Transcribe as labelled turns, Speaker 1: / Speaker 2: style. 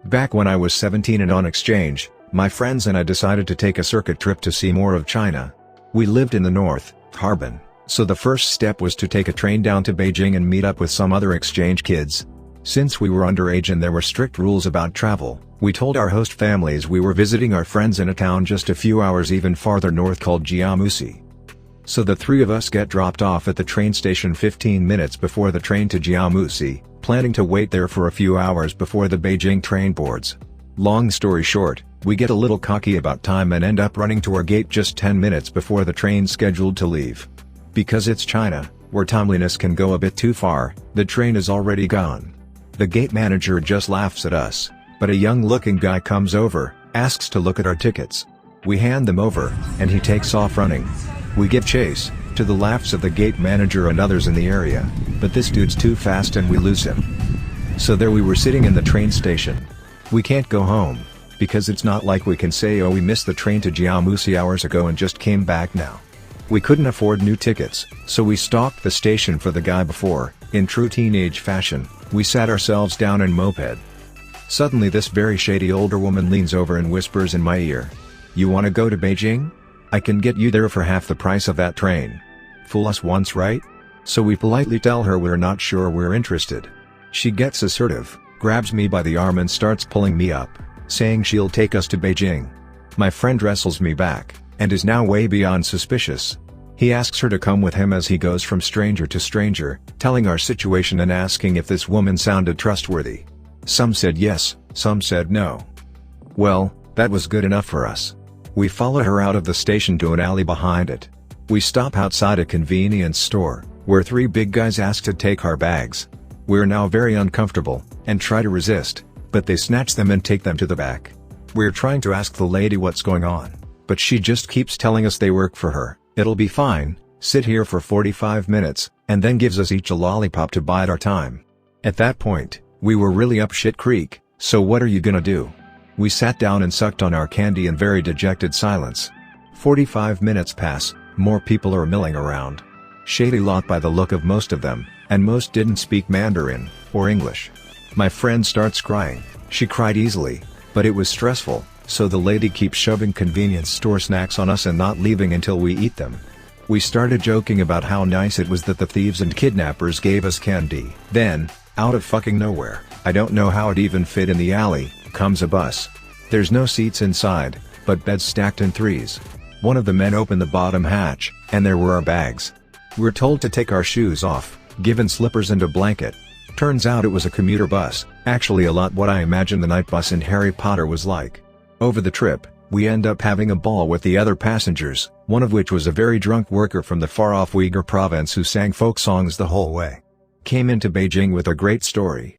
Speaker 1: Back when I was 17 and on exchange, my friends and I decided to take a circuit trip to see more of China. We lived in the north, Harbin, so the first step was to take a train down to Beijing and meet up with some other exchange kids. Since we were underage and there were strict rules about travel, we told our host families we were visiting our friends in a town just a few hours even farther north called Jiamusi. So the three of us get dropped off at the train station 15 minutes before the train to Jiamusi, planning to wait there for a few hours before the Beijing train boards. Long story short, we get a little cocky about time and end up running to our gate just 10 minutes before the train's scheduled to leave. Because it's China, where timeliness can go a bit too far, the train is already gone. The gate manager just laughs at us, but a young-looking guy comes over, asks to look at our tickets. We hand them over, and he takes off running. We give chase, to the laughs of the gate manager and others in the area, but this dude's too fast and we lose him. So there we were sitting in the train station. We can't go home, because it's not like we can say oh we missed the train to Jiamusi hours ago and just came back now. We couldn't afford new tickets, so we stalked the station for the guy before, in true teenage fashion, we sat ourselves down in moped. Suddenly this very shady older woman leans over and whispers in my ear. "You wanna go to Beijing? I can get you there for half the price of that train." Fool us once, right? So we politely tell her we're not sure we're interested. She gets assertive, grabs me by the arm and starts pulling me up, saying she'll take us to Beijing. My friend wrestles me back, and is now way beyond suspicious. He asks her to come with him as he goes from stranger to stranger, telling our situation and asking if this woman sounded trustworthy. Some said yes, some said no. Well, that was good enough for us. We follow her out of the station to an alley behind it. We stop outside a convenience store, where three big guys ask to take our bags. We're now very uncomfortable, and try to resist, but they snatch them and take them to the back. We're trying to ask the lady what's going on, but she just keeps telling us they work for her. It'll be fine, sit here for 45 minutes, and then gives us each a lollipop to bide our time. At that point, we were really up shit creek, so what are you gonna do? We sat down and sucked on our candy in very dejected silence. 45 minutes pass, more people are milling around. Shady lot by the look of most of them, and most didn't speak Mandarin, or English. My friend starts crying, she cried easily, but it was stressful. So the lady keeps shoving convenience store snacks on us and not leaving until we eat them. We started joking about how nice it was that the thieves and kidnappers gave us candy. Then, out of fucking nowhere, I don't know how it even fit in the alley, comes a bus. There's no seats inside, but beds stacked in threes. One of the men opened the bottom hatch, and there were our bags. We're told to take our shoes off, given slippers and a blanket. Turns out it was a commuter bus, actually a lot what I imagine the night bus in Harry Potter was like. Over the trip, we end up having a ball with the other passengers, one of which was a very drunk worker from the far-off Uyghur province who sang folk songs the whole way. Came into Beijing with a great story.